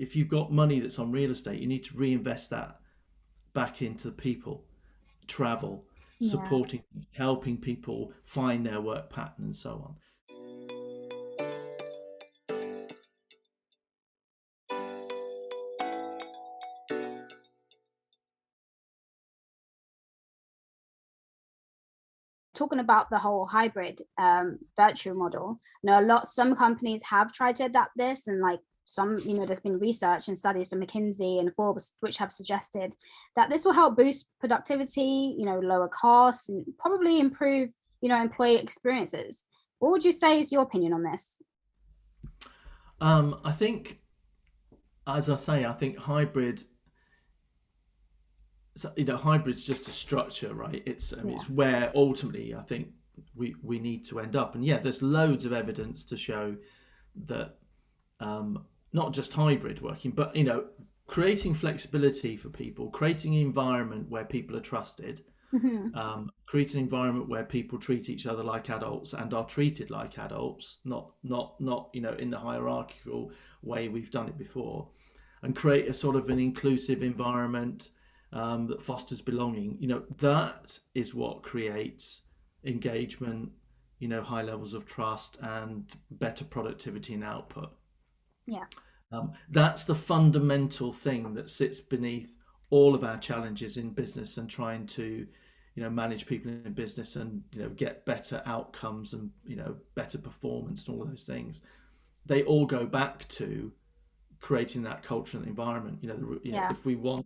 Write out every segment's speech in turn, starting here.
if you've got money that's on real estate, you need to reinvest that back into the people, travel, Yeah. supporting, helping people find their work pattern and so on. Talking about the whole hybrid virtual model, some companies have tried to adapt this, and like some, there's been research and studies from McKinsey and Forbes which have suggested that this will help boost productivity, lower costs, and probably improve, employee experiences. What would you say is your opinion on this? I think, as I say, I think hybrid, so, hybrid's just a structure, right? I mean, Yeah. it's where ultimately I think we need to end up. And yeah, there's loads of evidence to show that not just hybrid working, but creating flexibility for people, creating an environment where people are trusted, Hmm. create an environment where people treat each other like adults and are treated like adults, not in the hierarchical way we've done it before, and create a sort of an inclusive environment that fosters belonging. That is what creates engagement, high levels of trust and better productivity and output. Yeah. That's the fundamental thing that sits beneath all of our challenges in business and trying to, manage people in business and get better outcomes and better performance and all those things. They all go back to creating that cultural environment. Yeah. If we want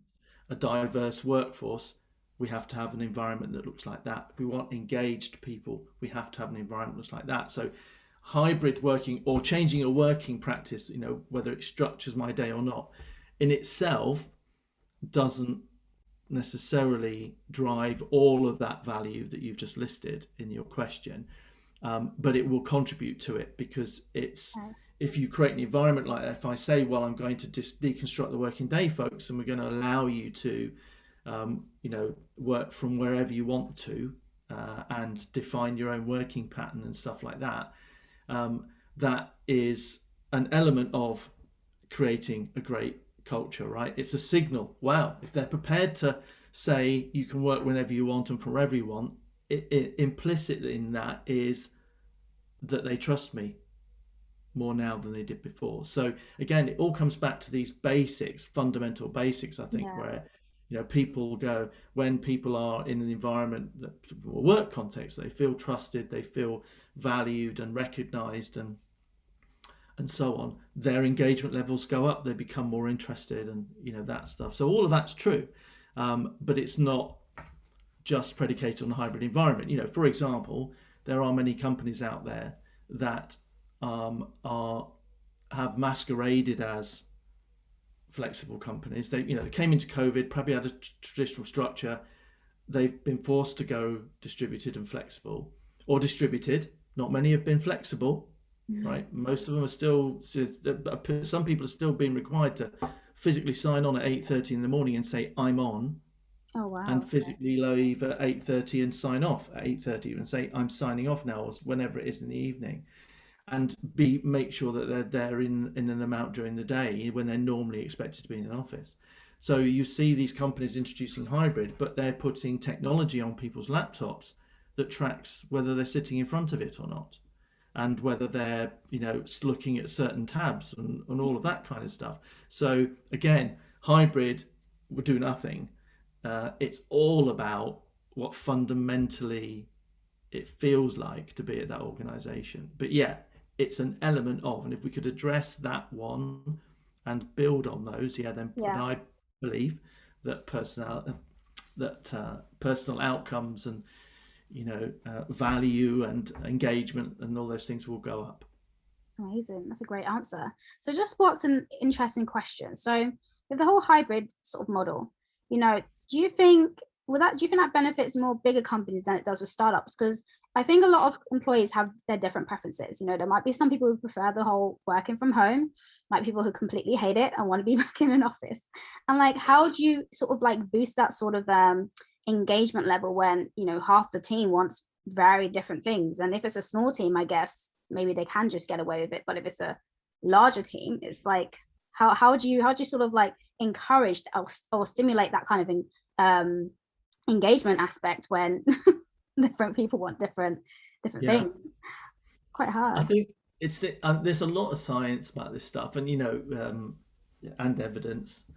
a diverse workforce, we have to have an environment that looks like that. If we want engaged people, we have to have an environment that looks like that. So hybrid working or changing a working practice, whether it structures my day or not, in itself doesn't necessarily drive all of that value that you've just listed in your question, but it will contribute to it because it's Okay. if you create an environment like that. If I say, well, I'm going to just deconstruct the working day, folks, and we're going to allow you to, work from wherever you want to, and define your own working pattern and stuff like that. That is an element of creating a great culture, right? It's a signal. Wow, if they're prepared to say you can work whenever you want and from wherever you want, implicit in that is that they trust me more now than they did before. So again, it all comes back to these basics, fundamental basics, I think, Yeah. where people go when people are in an environment that work context, they feel trusted, they feel valued and recognized and so on. Their engagement levels go up, they become more interested and that stuff. So all of that's true. But it's not just predicated on the hybrid environment. For example, there are many companies out there that are have masqueraded as flexible companies. They came into COVID, probably had a traditional structure. They've been forced to go distributed and flexible, or distributed. Not many have been flexible, right? Most of them are still. Some people are still being required to physically sign on at 8:30 in the morning and say I'm on, Oh wow. and physically leave at 8:30 and sign off at 8:30 and say I'm signing off now, or whenever it is in the evening, and make sure that they're there in an amount during the day when they're normally expected to be in an office. So you see these companies introducing hybrid, but they're putting technology on people's laptops that tracks whether they're sitting in front of it or not, and whether they're looking at certain tabs and all of that kind of stuff. So again, hybrid would do nothing. It's all about what fundamentally it feels like to be at that organization. But yeah, it's an element of, and if we could address that one and build on those, yeah, then Yeah. I believe that personal outcomes and value and engagement and all those things will go up. Amazing. That's a great answer. So it just sparked an interesting question. So with the whole hybrid sort of model, do you think do you think that benefits more bigger companies than it does with startups? Because I think a lot of employees have their different preferences. There might be some people who prefer the whole working from home, like people who completely hate it and want to be back in an office. And like, how do you sort of like boost that sort of engagement level when, half the team wants very different things? And if it's a small team, I guess maybe they can just get away with it. But if it's a larger team, it's like, How do you sort of like encourage or stimulate that kind of engagement aspect when different people want different Yeah. things? It's quite I hard. think there's a lot of science about this stuff, and and evidence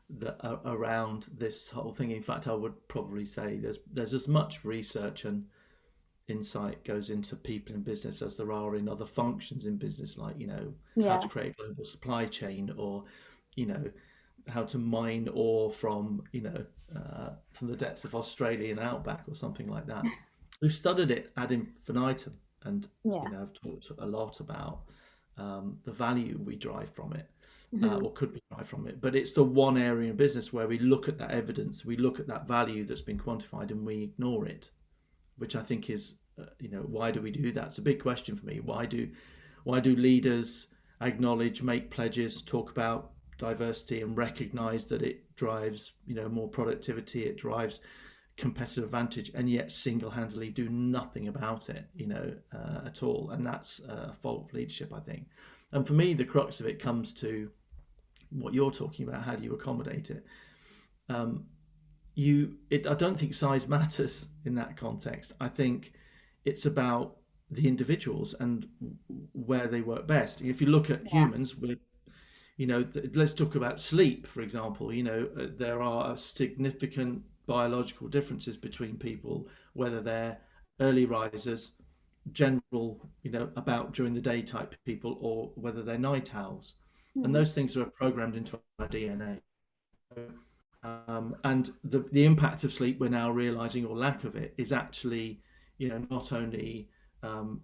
that around this whole thing. In fact, I would probably say there's as much research and insight goes into people in business as there are in other functions in business, like how to Yeah. create a global supply chain, or you know how to mine ore from the depths of Australian outback or something like that. We've studied it ad infinitum, and Yeah. I've talked a lot about the value we derive from it, Hmm. or could be derived from it. But it's the one area in business where we look at that evidence, we look at that value that's been quantified, and we ignore it, which I think is, why do we do that? It's a big question for me. Why do leaders acknowledge, make pledges, talk about diversity, and recognize that it drives, more productivity, it drives competitive advantage, and yet single-handedly do nothing about it, at all? And that's a fault of leadership, I think. And for me, the crux of it comes to what you're talking about. How do you accommodate it? Um, I don't think size matters in that context. I think it's about the individuals and where they work best. If you look at Yeah. humans, let's talk about sleep, for example. There are significant biological differences between people, whether they're early risers, general, about during the day type people, or whether they're night owls. And Mm. those things are programmed into our DNA. And the impact of sleep, we're now realizing, or lack of it, is actually, not only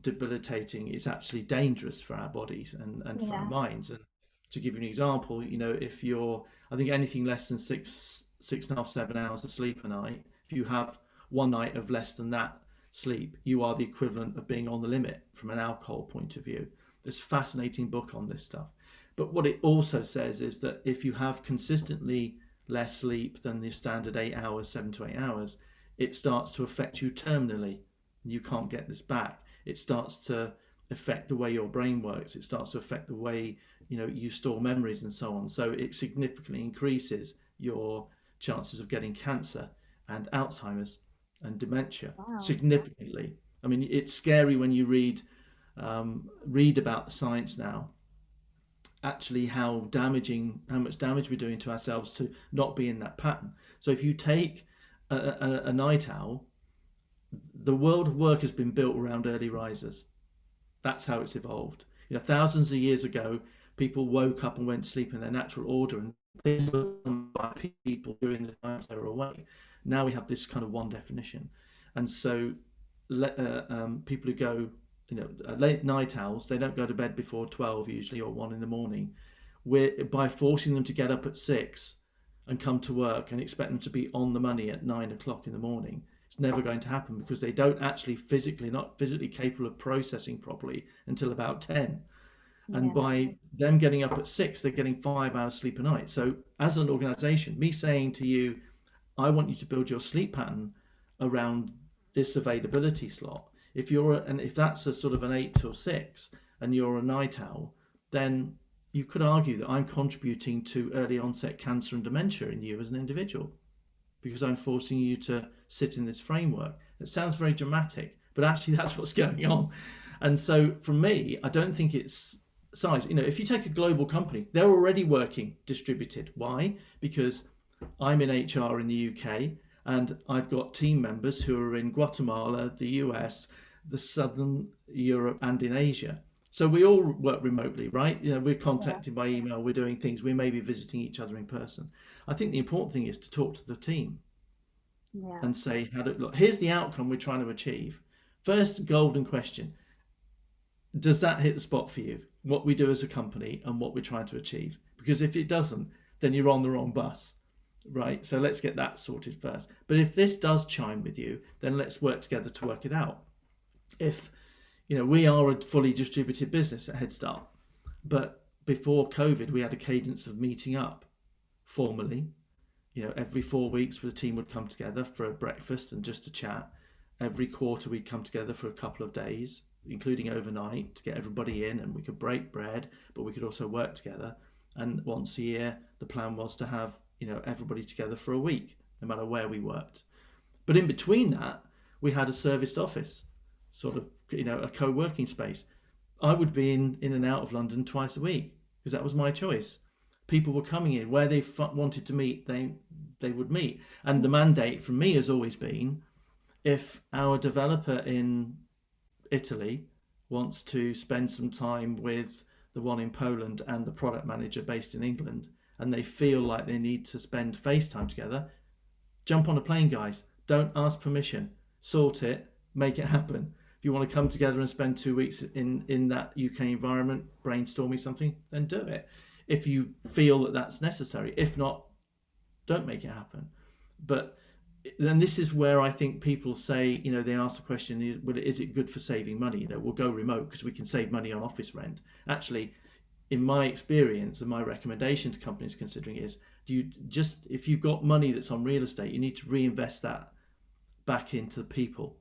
debilitating, it's actually dangerous for our bodies and for our Yeah. minds. And to give you an example, if you're, I think anything less than 6.5, 7 hours of sleep a night, if you have one night of less than that sleep, you are the equivalent of being on the limit from an alcohol point of view. There's a fascinating book on this stuff. But what it also says is that if you have consistently less sleep than the standard 8 hours, 7 to 8 hours, it starts to affect you terminally. You can't get this back. It starts to affect the way your brain works. It starts to affect the way you store memories and so on. So it significantly increases your chances of getting cancer and Alzheimer's and dementia Wow. significantly. I mean, it's scary when you read about the science now, actually how much damage we're doing to ourselves to not be in that pattern. So if you take a night owl, the world of work has been built around early risers. That's how it's evolved. Thousands of years ago, people woke up and went to sleep in their natural order, and things were done by people during the times they were awake. Now we have this kind of one definition, and so people who go, late night owls, they don't go to bed before 12 usually, or 1 in the morning. We're by forcing them to get up at 6 and come to work and expect them to be on the money at 9 o'clock in the morning. It's never going to happen, because they don't actually not physically capable of processing properly until about 10. And Yeah. by them getting up at 6, they're getting 5 hours sleep a night. So as an organization, me saying to you, I want you to build your sleep pattern around this availability slot. If that's a sort of an 8 till 6 and you're a night owl, then you could argue that I'm contributing to early onset cancer and dementia in you as an individual, because I'm forcing you to sit in this framework. It sounds very dramatic, but actually that's what's going on. And so for me, I don't think it's size. If you take a global company, they're already working distributed. Why? Because I'm in HR in the UK, and I've got team members who are in Guatemala, the US, the Southern Europe, and in Asia. So we all work remotely, right? We're Yeah. contacting by email, we're doing things, we may be visiting each other in person. I think the important thing is to talk to the team Yeah. and say, look, here's the outcome we're trying to achieve. First golden question: does that hit the spot for you? What we do as a company and what we're trying to achieve? Because if it doesn't, then you're on the wrong bus, right? So let's get that sorted first. But if this does chime with you, then let's work together to work it out. If we are a fully distributed business at Head Start, but before COVID, we had a cadence of meeting up formally. Every 4 weeks, the team would come together for a breakfast and just to chat. Every quarter, we'd come together for a couple of days, including overnight, to get everybody in, and we could break bread, but we could also work together. And once a year, the plan was to have, everybody together for a week, no matter where we worked. But in between that, we had a serviced office, sort of, a co-working space. I would be in and out of London twice a week because that was my choice. People were coming in where they wanted to meet. They would meet, and the mandate from me has always been: if our developer in Italy wants to spend some time with the one in Poland and the product manager based in England, and they feel like they need to spend FaceTime together, jump on a plane, guys. Don't ask permission. Sort it. Make it happen. If you want to come together and spend 2 weeks in that UK environment brainstorming something, then do it. If you feel that that's necessary. If not, don't make it happen. But then this is where I think people say, they ask the question, well, is it good for saving money? We'll go remote because we can save money on office rent. Actually, in my experience and my recommendation to companies considering is, if you've got money that's on real estate, you need to reinvest that back into people,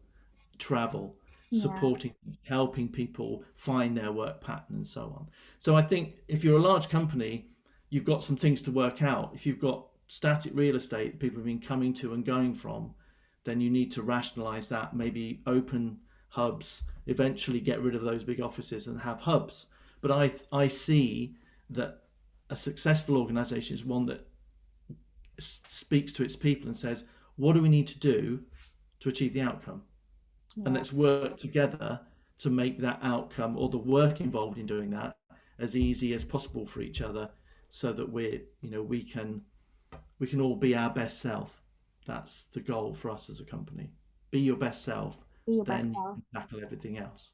travel, supporting, helping people find their work pattern and so on. So I think if you're a large company, you've got some things to work out. If you've got static real estate people have been coming to and going from, then you need to rationalize that, maybe open hubs, eventually get rid of those big offices and have hubs. But I see that a successful organization is one that speaks to its people and says, what do we need to do to achieve the outcome? And let's work together to make that outcome, or the work involved in doing that, as easy as possible for each other, so that we can all be our best self. That's the goal for us as a company. Be your best self, Be your then best self. you can tackle everything else.